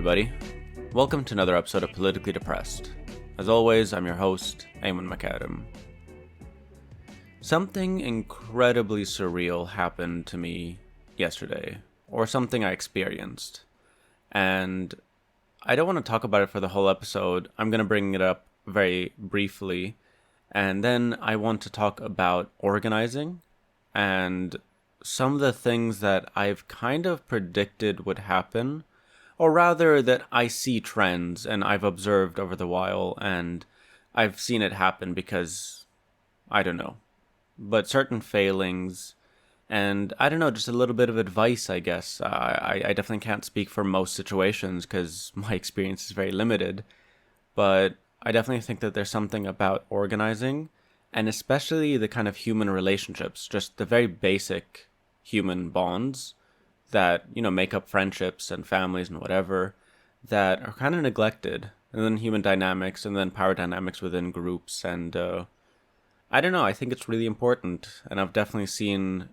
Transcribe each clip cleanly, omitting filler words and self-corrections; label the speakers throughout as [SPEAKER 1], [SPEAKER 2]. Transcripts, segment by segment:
[SPEAKER 1] everybody. Welcome to another episode of Politically Depressed. As always, I'm your host, Eamon McAdam. Something incredibly surreal happened to me yesterday, or something I experienced. And I don't want to talk about it for the whole episode. I'm going to bring it up very briefly. And then I want to talk about organizing and some of the things that I've kind of predicted would happen, or rather that I see trends and I've observed over the while, and I've seen it happen because, I don't know, but certain failings, and I don't know, just a little bit of advice, I guess. I definitely can't speak for most situations because my experience is very limited, but I definitely think that there's something about organizing, and especially the kind of human relationships, just the very basic human bonds that, make up friendships and families and whatever, that are kind of neglected. And then human dynamics, and then power dynamics within groups. And I don't know, I think it's really important. And I've definitely seen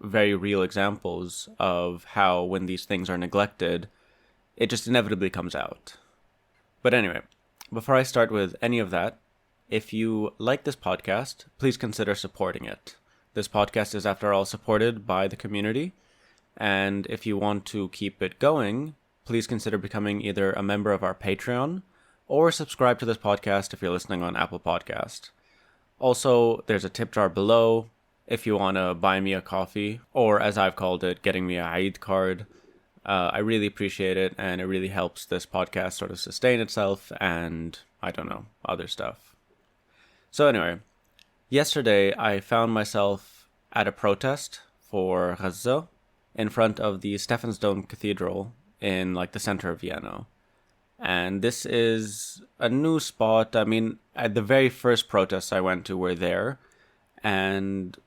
[SPEAKER 1] very real examples of how when these things are neglected, it just inevitably comes out. But anyway, before I start with any of that, if you like this podcast, please consider supporting it. This podcast is, after all, supported by the community. And if you want to keep it going, please consider becoming either a member of our Patreon or subscribe to this podcast if you're listening on Apple Podcast. Also, there's a tip jar below if you want to buy me a coffee, or as I've called it, getting me a Eid card. I really appreciate it, and it really helps this podcast sort of sustain itself and, I don't know, other stuff. So anyway, yesterday I found myself at a protest for Gaza in front of the Stephansdom Cathedral in the center of Vienna. And this is a new spot. I mean, at the very first protests I went to were there. And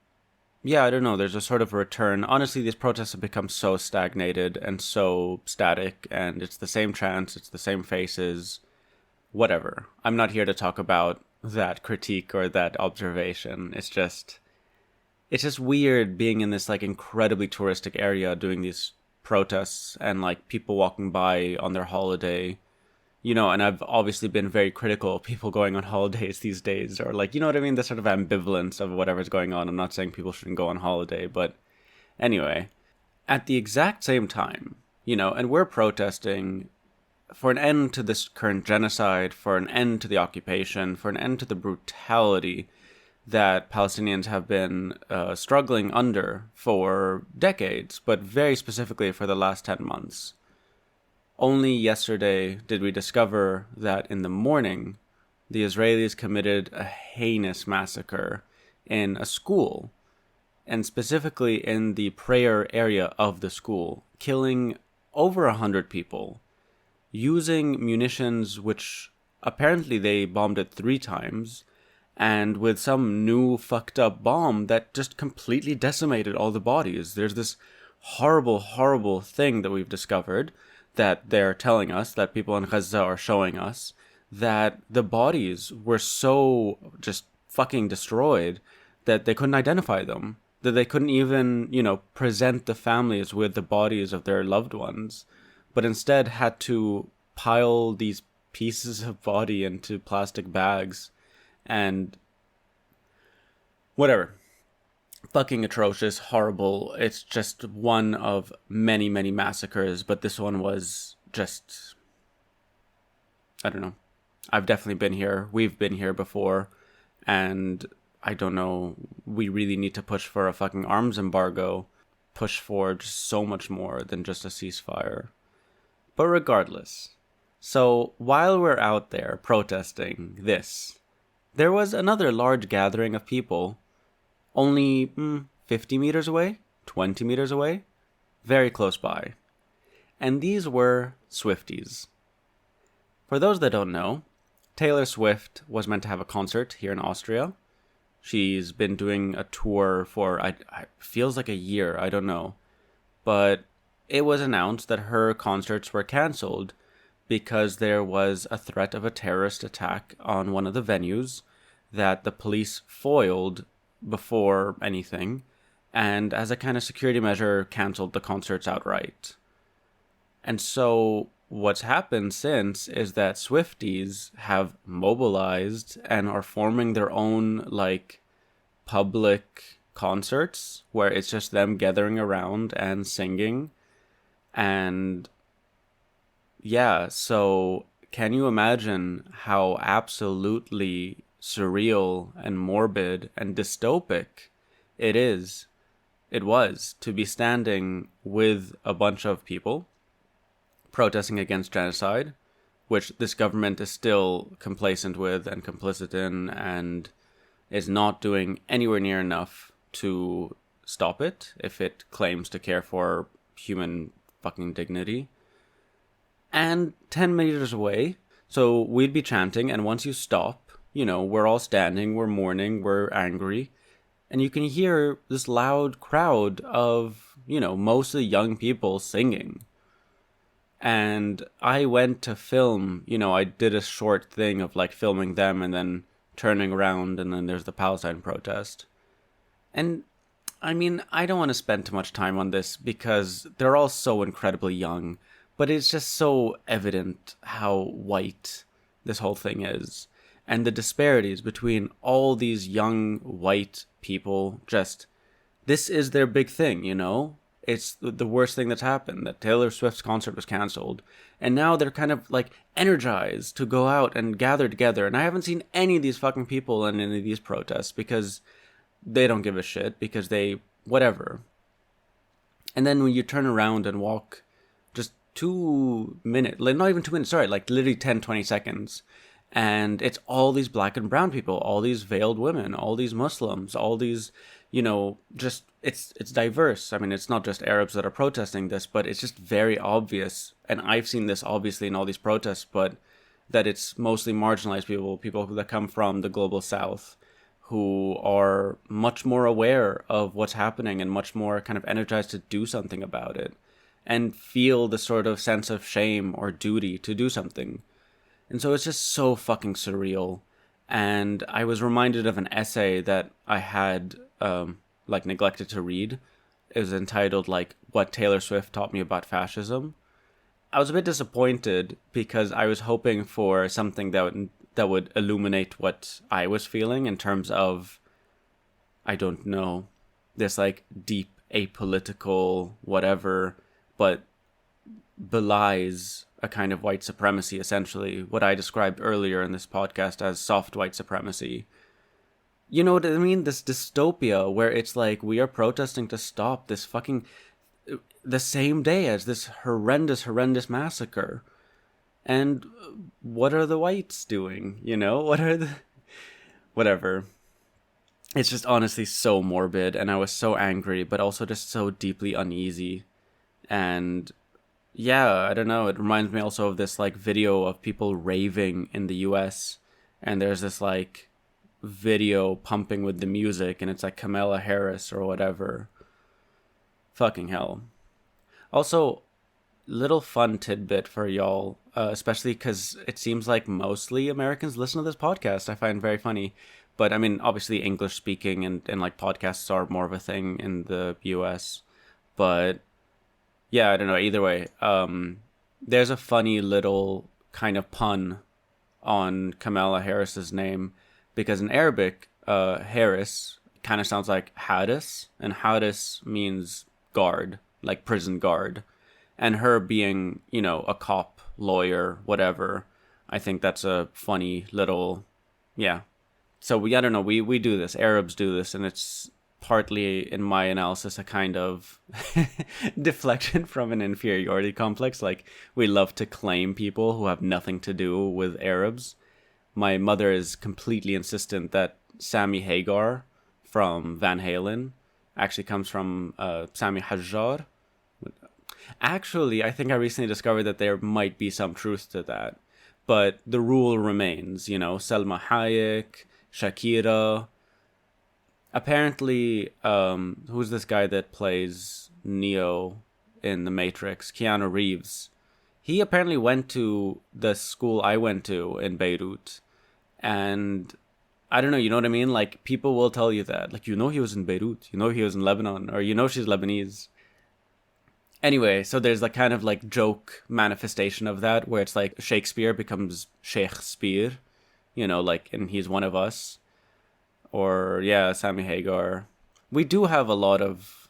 [SPEAKER 1] yeah, I don't know, there's a sort of return. Honestly, these protests have become so stagnated and so static, and it's the same chants, it's the same faces, whatever. I'm not here to talk about that critique or that observation. It's just weird being in this incredibly touristic area doing these protests and people walking by on their holiday, and I've obviously been very critical of people going on holidays these days, or you know what I mean, the sort of ambivalence of whatever's going on. I'm not saying people shouldn't go on holiday, but anyway, at the exact same time, and we're protesting for an end to this current genocide, for an end to the occupation, for an end to the brutality that Palestinians have been struggling under for decades, but very specifically for the last 10 months. Only yesterday did we discover that in the morning, the Israelis committed a heinous massacre in a school, and specifically in the prayer area of the school, killing over 100 people, using munitions which apparently they bombed it 3 times, and with some new fucked up bomb that just completely decimated all the bodies. There's this horrible, horrible thing that we've discovered, that they're telling us, that people in Gaza are showing us, that the bodies were so just fucking destroyed that they couldn't identify them, that they couldn't even, present the families with the bodies of their loved ones, but instead had to pile these pieces of body into plastic bags. And whatever. Fucking atrocious, horrible. It's just one of many, many massacres, but this one was just, I don't know. I've definitely been here. We've been here before. And I don't know. We really need to push for a fucking arms embargo. Push for just so much more than just a ceasefire. But regardless. So while we're out there protesting this, there was another large gathering of people, only 50 meters away, 20 meters away, very close by. And these were Swifties. For those that don't know, Taylor Swift was meant to have a concert here in Austria. She's been doing a tour for, feels like a year, I don't know. But it was announced that her concerts were cancelled because there was a threat of a terrorist attack on one of the venues that the police foiled before anything, and as a kind of security measure, cancelled the concerts outright. And so what's happened since is that Swifties have mobilized and are forming their own like public concerts where it's just them gathering around and singing. And yeah, so can you imagine how absolutely surreal and morbid and dystopic it is? It was to be standing with a bunch of people protesting against genocide, which this government is still complacent with and complicit in and is not doing anywhere near enough to stop it if it claims to care for human fucking dignity. And 10 meters away, so we'd be chanting, and once you stop, we're all standing, we're mourning, we're angry, and you can hear this loud crowd of, mostly young people singing. And I went to film, I did a short thing of like filming them and then turning around, and then there's the Palestine protest. And I mean, I don't want to spend too much time on this because they're all so incredibly young, but it's just so evident how white this whole thing is. And the disparities between all these young white people, this is their big thing, It's the worst thing that's happened, that Taylor Swift's concert was canceled. And now they're kind of like energized to go out and gather together. And I haven't seen any of these fucking people in any of these protests because they don't give a shit, because whatever. And then when you turn around and walk just 2 minutes, like not even 2 minutes, sorry, like literally 10, 20 seconds. And it's all these black and brown people, all these veiled women, all these Muslims, all these, it's diverse. I mean, it's not just Arabs that are protesting this, but it's just very obvious. And I've seen this obviously in all these protests, but that it's mostly marginalized people that come from the global south, who are much more aware of what's happening and much more kind of energized to do something about it and feel the sort of sense of shame or duty to do something. And so it's just so fucking surreal. And I was reminded of an essay that I had neglected to read. It was entitled What Taylor Swift Taught Me About Fascism. I was a bit disappointed because I was hoping for something that would illuminate what I was feeling in terms of, I don't know, this deep apolitical whatever, but belies a kind of white supremacy, essentially what I described earlier in this podcast as soft white supremacy. You know what I mean? This dystopia where it's like we are protesting to stop this fucking the same day as this horrendous massacre. And what are the whites doing? What are the whatever. It's just honestly so morbid, and I was so angry, but also just so deeply uneasy. And yeah, I don't know, it reminds me also of this video of people raving in the US, and there's this video pumping with the music, and it's Kamala Harris or whatever. Fucking hell. Also, little fun tidbit for y'all, especially because it seems like mostly Americans listen to this podcast. I find very funny. But I mean, obviously English speaking and podcasts are more of a thing in the US. But yeah, I don't know. Either way, there's a funny little kind of pun on Kamala Harris's name, because in Arabic, Harris kind of sounds like Hadis, and Hadis means guard, like prison guard. And her being, a cop, lawyer, whatever, I think that's a funny little, yeah. So I don't know, we do this, Arabs do this, and it's partly, in my analysis, a kind of deflection from an inferiority complex. We love to claim people who have nothing to do with Arabs. My mother is completely insistent that Sammy Hagar from Van Halen actually comes from Sami Hajjar. Actually, I think I recently discovered that there might be some truth to that. But the rule remains, Selma Hayek, Shakira. Apparently, who's this guy that plays Neo in The Matrix? Keanu Reeves. He apparently went to the school I went to in Beirut. And I don't know, you know what I mean? People will tell you that. He was in Beirut. He was in Lebanon. Or she's Lebanese. Anyway, so there's like kind of like joke manifestation of that where it's like Shakespeare becomes Shakespeare, like, and he's one of us. Or, yeah, Sammy Hagar. We do have a lot of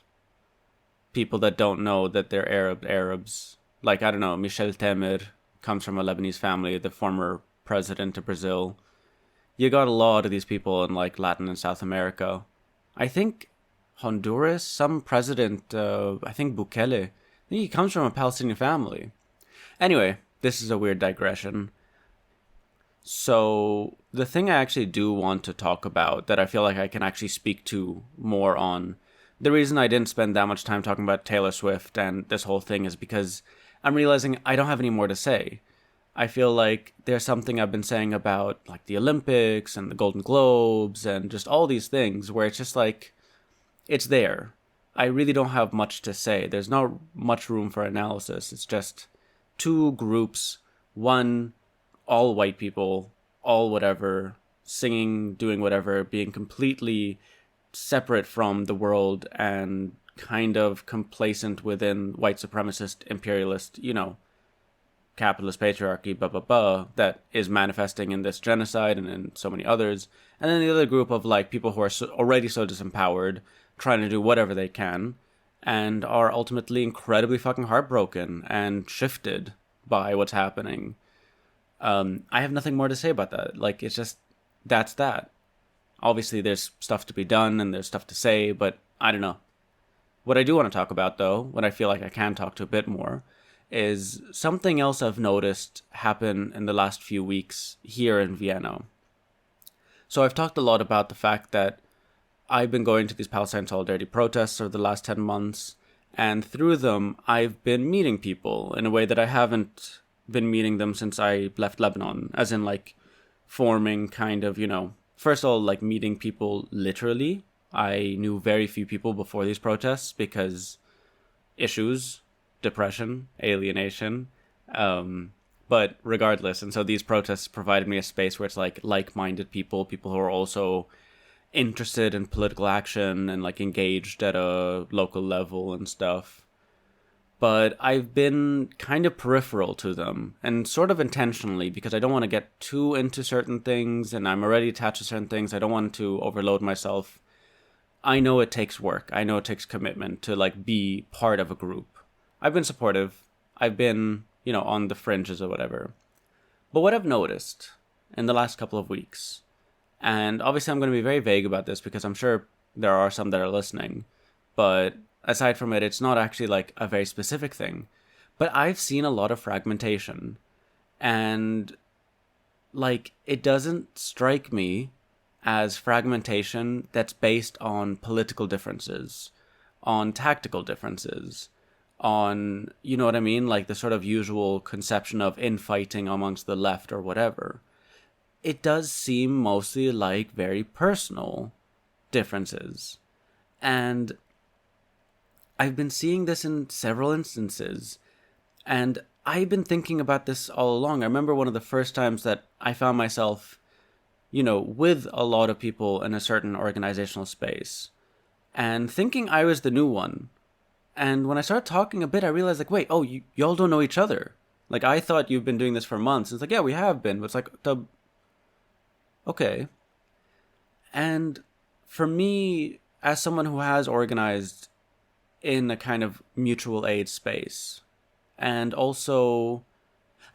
[SPEAKER 1] people that don't know that they're Arabs. Like, I don't know, Michel Temer comes from a Lebanese family, the former president of Brazil. You got a lot of these people in, like, Latin and South America. I think Honduras, some president, I think Bukele, I think he comes from a Palestinian family. Anyway, this is a weird digression. So, the thing I actually do want to talk about that I feel like I can actually speak to more on, the reason I didn't spend that much time talking about Taylor Swift and this whole thing is because I'm realizing I don't have any more to say. I feel like there's something I've been saying about like the Olympics and the Golden Globes and just all these things where it's just like, it's there. I really don't have much to say. There's not much room for analysis. It's just two groups, one, all white people, all whatever, singing, doing whatever, being completely separate from the world and kind of complacent within white supremacist, imperialist, capitalist patriarchy, that is manifesting in this genocide and in so many others. And then the other group of like people who are already so disempowered, trying to do whatever they can, and are ultimately incredibly fucking heartbroken and shifted by what's happening. I have nothing more to say about that. Like, it's just, that's that. Obviously, there's stuff to be done and there's stuff to say, but I don't know. What I do want to talk about, though, what I feel like I can talk to a bit more, is something else I've noticed happen in the last few weeks here in Vienna. So I've talked a lot about the fact that I've been going to these Palestine solidarity protests over the last 10 months, and through them, I've been meeting people in a way that I haven't been meeting them since I left Lebanon, as in like forming kind of, first of all, like meeting people literally. I knew very few people before these protests because issues, depression, alienation, but regardless. And so these protests provided me a space where it's like like-minded people who are also interested in political action and like engaged at a local level and stuff. But I've been kind of peripheral to them, and sort of intentionally, because I don't want to get too into certain things, and I'm already attached to certain things. I don't want to overload myself. I know it takes work. I know it takes commitment to like be part of a group. I've been supportive. I've been, on the fringes or whatever. But what I've noticed in the last couple of weeks, and obviously I'm going to be very vague about this because I'm sure there are some that are listening, but aside from it, it's not actually like a very specific thing. But I've seen a lot of fragmentation. And like, it doesn't strike me as fragmentation that's based on political differences, on tactical differences, on, you know what I mean? Like the sort of usual conception of infighting amongst the left or whatever. It does seem mostly like very personal differences. And I've been seeing this in several instances, and I've been thinking about this all along. I remember one of the first times that I found myself, with a lot of people in a certain organizational space, and thinking I was the new one. And when I started talking a bit, I realized, like, wait, y'all don't know each other. Like, I thought you've been doing this for months. It's like, yeah, we have been, but it's like, okay. And for me, as someone who has organized in a kind of mutual aid space, and also,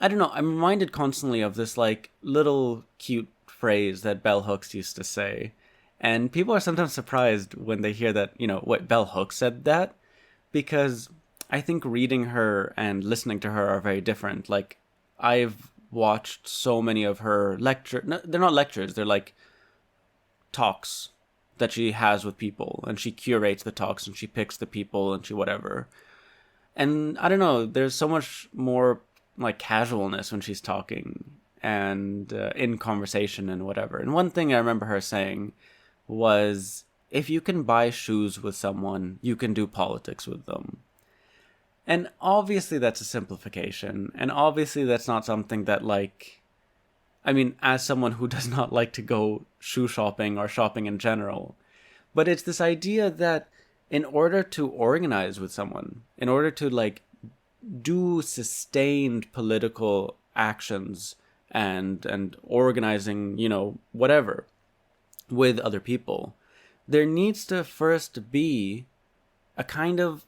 [SPEAKER 1] I don't know, I'm reminded constantly of this like little cute phrase that Bell Hooks used to say, and people are sometimes surprised when they hear that, what, Bell Hooks said that, because I think reading her and listening to her are very different. Like, I've watched so many of her they're not lectures, they're like talks that she has with people, and she curates the talks and she picks the people and she whatever. And I don't know, there's so much more like casualness when she's talking and in conversation and whatever. And one thing I remember her saying was, if you can buy shoes with someone, you can do politics with them. And obviously that's a simplification, and obviously that's not something that like, I mean, as someone who does not like to go shoe shopping or shopping in general, but it's this idea that in order to organize with someone, in order to like do sustained political actions and organizing, whatever with other people, there needs to first be a kind of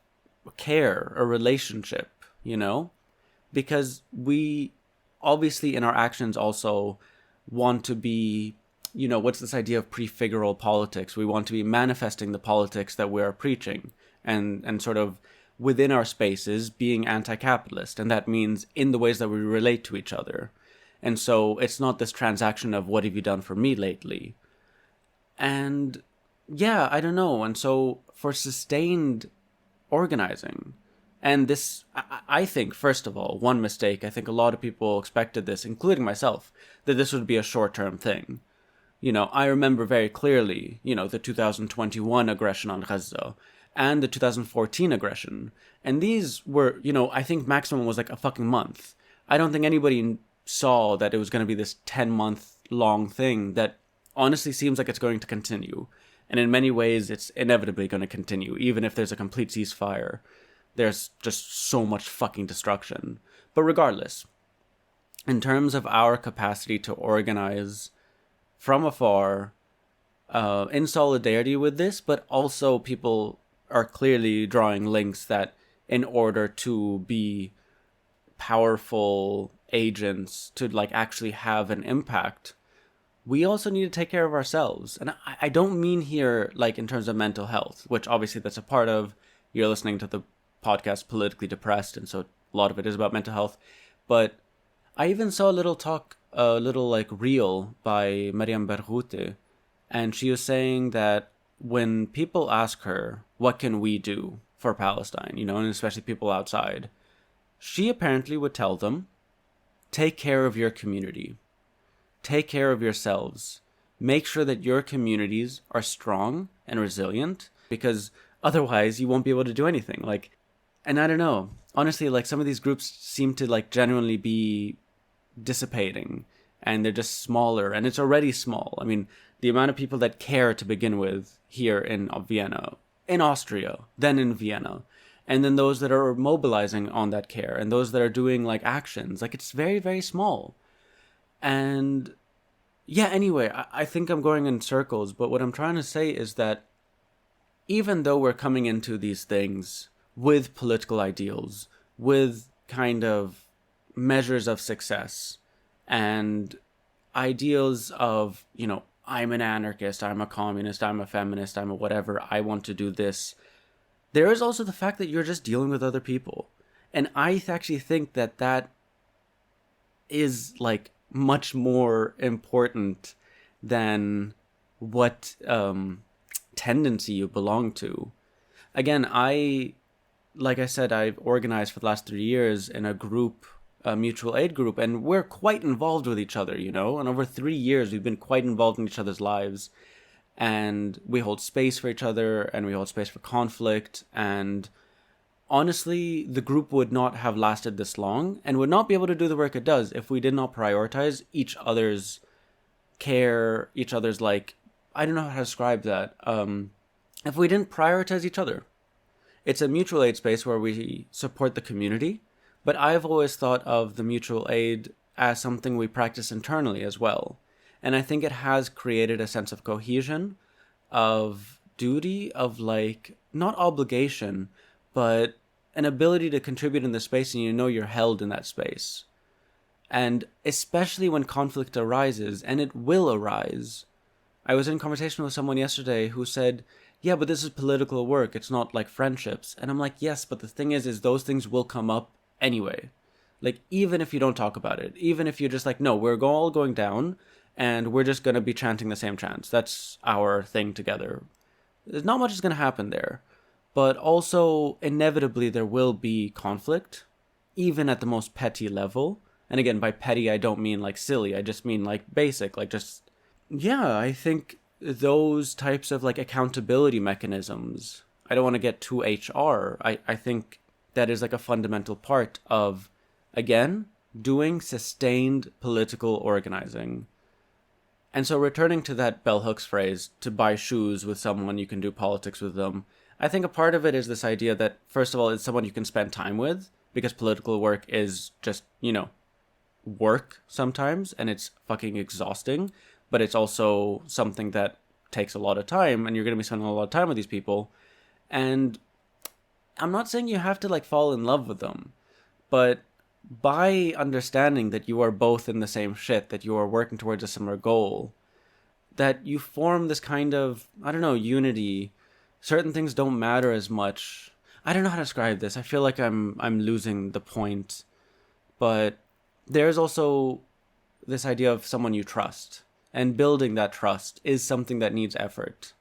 [SPEAKER 1] care, a relationship, because we obviously in our actions also want to be, what's this idea of prefigural politics? We want to be manifesting the politics that we are preaching and sort of within our spaces being anti-capitalist. And that means in the ways that we relate to each other. And so it's not this transaction of what have you done for me lately? And yeah, I don't know. And so for sustained organizing, and this, I think, first of all, one mistake, I think a lot of people expected this, including myself, that this would be a short-term thing. I remember very clearly, the 2021 aggression on Gaza and the 2014 aggression. And these were, I think maximum was like a fucking month. I don't think anybody saw that it was going to be this 10-month long thing that honestly seems like it's going to continue. And in many ways, it's inevitably going to continue, even if there's a complete ceasefire. There's just so much fucking destruction. But regardless, in terms of our capacity to organize from afar, in solidarity with this, but also people are clearly drawing links that in order to be powerful agents, to like actually have an impact, we also need to take care of ourselves. And I don't mean here like in terms of mental health, which obviously that's a part of. You're listening to the podcast Politically Depressed, and so a lot of it is about mental health. But I even saw a little like reel by Mariam Berghouti, and she was saying that when people ask her, what can we do for Palestine, and especially people outside, she apparently would tell them, take care of your community. Take care of yourselves. Make sure that your communities are strong and resilient, because otherwise you won't be able to do anything. And I don't know, honestly, like some of these groups seem to like genuinely be dissipating, and they're just smaller, and it's already small. I mean, the amount of people that care to begin with here in Vienna, in Austria, then in Vienna, and then those that are mobilizing on that care, and those that are doing like actions, like it's very, very small. And yeah, anyway, I think I'm going in circles, but what I'm trying to say is that even though we're coming into these things with political ideals, with kind of measures of success and ideals of, I'm an anarchist, I'm a communist, I'm a feminist, I'm a whatever, I want to do this, there is also the fact that you're just dealing with other people. And I actually think that that is like much more important than what tendency you belong to. Again, like I said, I've organized for the last 3 years in a group, a mutual aid group, and we're quite involved with each other, and over 3 years we've been quite involved in each other's lives, and we hold space for each other, and we hold space for conflict. And honestly, the group would not have lasted this long and would not be able to do the work it does if we did not prioritize each other's care, each other's I don't know how to describe that. If we didn't prioritize each other. It's a mutual aid space where we support the community, but I've always thought of the mutual aid as something we practice internally as well. And I think it has created a sense of cohesion, of duty, of not obligation, but an ability to contribute in the space, and you're held in that space. And especially when conflict arises, and it will arise. I was in conversation with someone yesterday who said, yeah, but this is political work, it's not like friendships. And I'm like, yes, but the thing is those things will come up anyway. Even if you don't talk about it, even if you're just no, we're all going down, and we're just going to be chanting the same chants. That's our thing together. There's not much is going to happen there. But also, inevitably, there will be conflict, even at the most petty level. And again, by petty, I don't mean silly. I just mean basic, yeah, I think those types of accountability mechanisms, I don't want to get too HR. I think that is a fundamental part of, again, doing sustained political organizing. And so returning to that bell hooks phrase, to buy shoes with someone, you can do politics with them, I think a part of it is this idea that, first of all, it's someone you can spend time with, because political work is just, work sometimes, and it's fucking exhausting, but it's also something that takes a lot of time, and you're going to be spending a lot of time with these people. And I'm not saying you have to like fall in love with them, but by understanding that you are both in the same shit, that you are working towards a similar goal, that you form this kind of, I don't know, unity. Certain things don't matter as much. I don't know how to describe this. I feel like I'm losing the point. But there's also this idea of someone you trust. And building that trust is something that needs effort.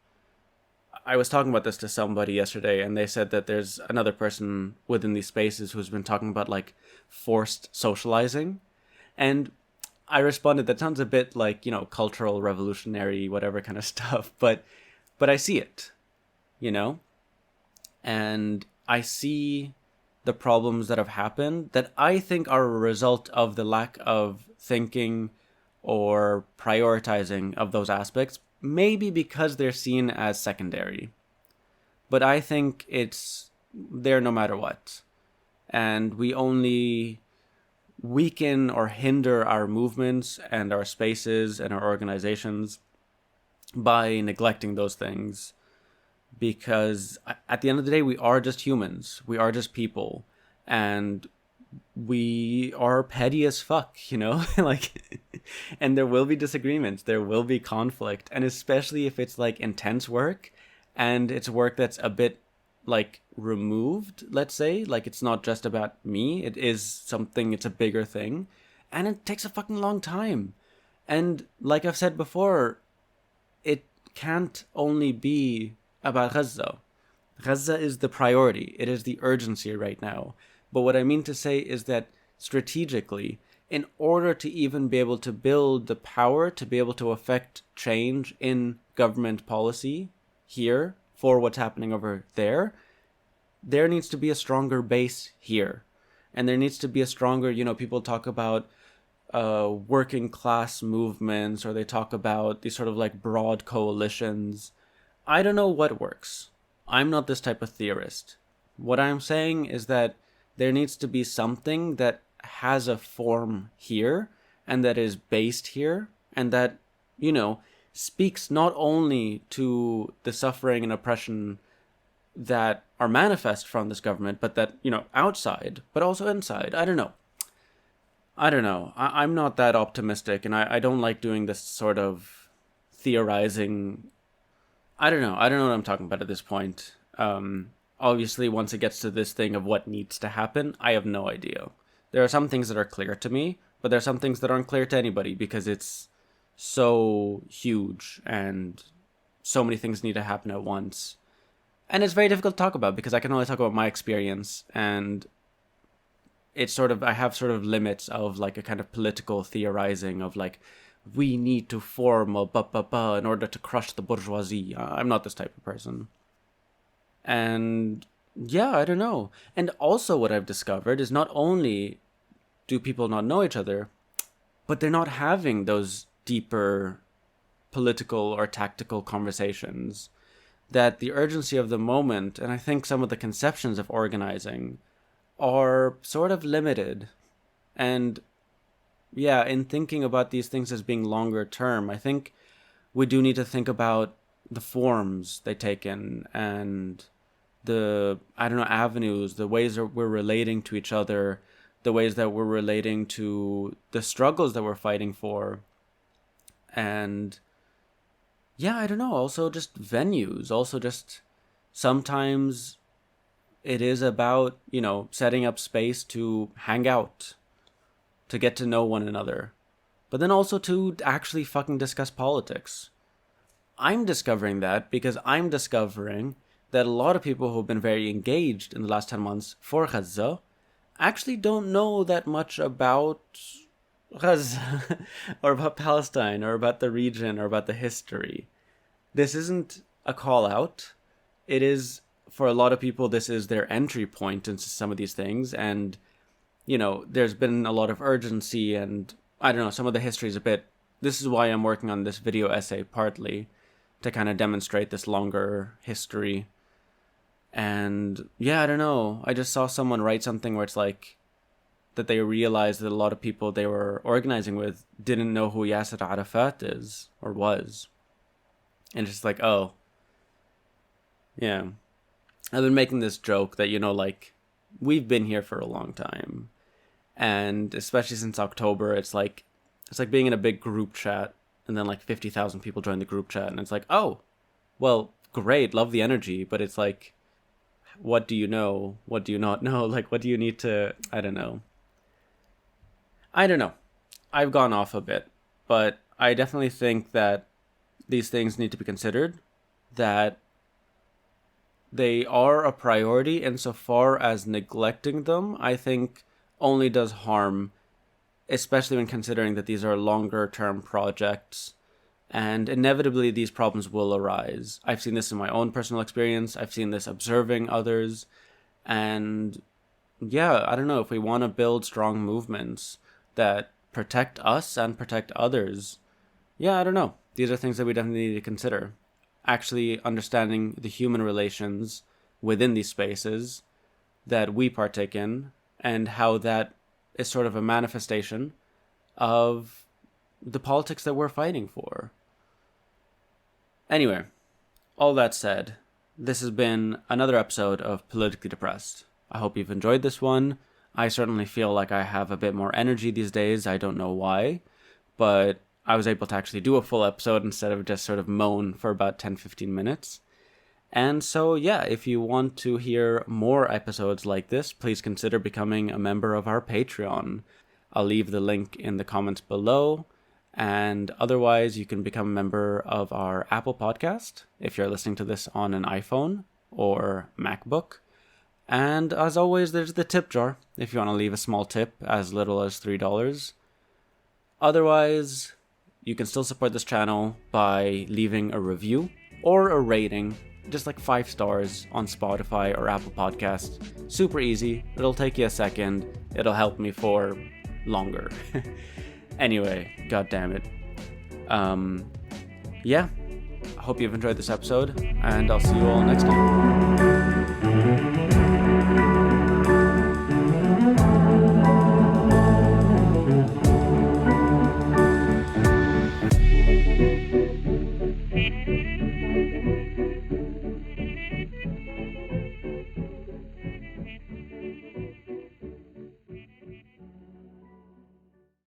[SPEAKER 1] I was talking about this to somebody yesterday, and they said that there's another person within these spaces who's been talking about like forced socializing. And I responded, that sounds a bit like, cultural revolutionary, whatever kind of stuff, but I see it, and I see the problems that have happened that I think are a result of the lack of thinking or prioritizing of those aspects, maybe because they're seen as secondary. But I think it's there no matter what. And we only weaken or hinder our movements and our spaces and our organizations by neglecting those things. Because at the end of the day, we are just humans. We are just people. And we are petty as fuck, like, and there will be disagreements, there will be conflict, and especially if it's like intense work and it's work that's a bit like removed, let's say, like it's not just about me, it is something, it's a bigger thing, and it takes a fucking long time. And like I've said before, it can't only be about Gaza. Gaza is the priority, it is the urgency right now. But what I mean to say is that strategically, in order to even be able to build the power to be able to affect change in government policy here for what's happening over there needs to be a stronger base here. And there needs to be a stronger, people talk about working class movements, or they talk about these sort of like broad coalitions. I don't know what works. I'm not this type of theorist. What I'm saying is that there needs to be something that has a form here and that is based here and that, speaks not only to the suffering and oppression that are manifest from this government, but that, outside, but also inside. I don't know. I'm not that optimistic, and I don't like doing this sort of theorizing. I don't know what I'm talking about at this point. Obviously, once it gets to this thing of what needs to happen, I have no idea. There are some things that are clear to me, but there are some things that aren't clear to anybody because it's so huge and so many things need to happen at once. And it's very difficult to talk about because I can only talk about my experience, and it's I have sort of limits of like a kind of political theorizing of like, we need to form a in order to crush the bourgeoisie. I'm not this type of person. And yeah, I don't know. And also what I've discovered is not only do people not know each other, but they're not having those deeper political or tactical conversations. That the urgency of the moment, and I think some of the conceptions of organizing, are sort of limited. And yeah, in thinking about these things as being longer term, I think we do need to think about the forms they take in and the, avenues, the ways that we're relating to each other, the ways that we're relating to the struggles that we're fighting for. And yeah, I don't know, also just venues, also just sometimes it is about, setting up space to hang out, to get to know one another, but then also to actually fucking discuss politics. I'm discovering that because I'm discovering that a lot of people who've been very engaged in the last 10 months for Gaza actually don't know that much about Gaza or about Palestine or about the region or about the history. This isn't a call out. It is, for a lot of people, this is their entry point into some of these things. And, there's been a lot of urgency and, some of the history is a bit... This is why I'm working on this video essay, partly, to kind of demonstrate this longer history. And yeah, I don't know. I just saw someone write something where it's like that they realized that a lot of people they were organizing with didn't know who Yasser Arafat is or was. And it's just like, oh, yeah. I've been making this joke that, like, we've been here for a long time. And especially since October, it's like being in a big group chat and then like 50,000 people join the group chat. And it's like, oh, well, great. Love the energy. But it's like, what do you know? What do you not know? Like, what do you need to, I don't know. I've gone off a bit, but I definitely think that these things need to be considered, that they are a priority insofar as neglecting them, I think, only does harm, especially when considering that these are longer term projects and inevitably these problems will arise. I've seen this in my own personal experience. I've seen this observing others. And yeah, I don't know, if we want to build strong movements that protect us and protect others, yeah, I don't know. These are things that we definitely need to consider. Actually understanding the human relations within these spaces that we partake in and how that is sort of a manifestation of the politics that we're fighting for. Anyway, all that said, this has been another episode of Politically Depressed. I hope you've enjoyed this one. I certainly feel like I have a bit more energy these days. I don't know why, but I was able to actually do a full episode instead of just sort of moan for about 10-15 minutes. And so, yeah, if you want to hear more episodes like this, please consider becoming a member of our Patreon. I'll leave the link in the comments below. And otherwise, you can become a member of our Apple podcast if you're listening to this on an iPhone or MacBook. And as always, there's the tip jar if you want to leave a small tip as little as $3. Otherwise, you can still support this channel by leaving a review or a rating, just like 5 stars on Spotify or Apple Podcasts. Super easy. It'll take you a second. It'll help me for longer. Anyway, god damn it. Yeah, I hope you've enjoyed this episode, and I'll see you all next time.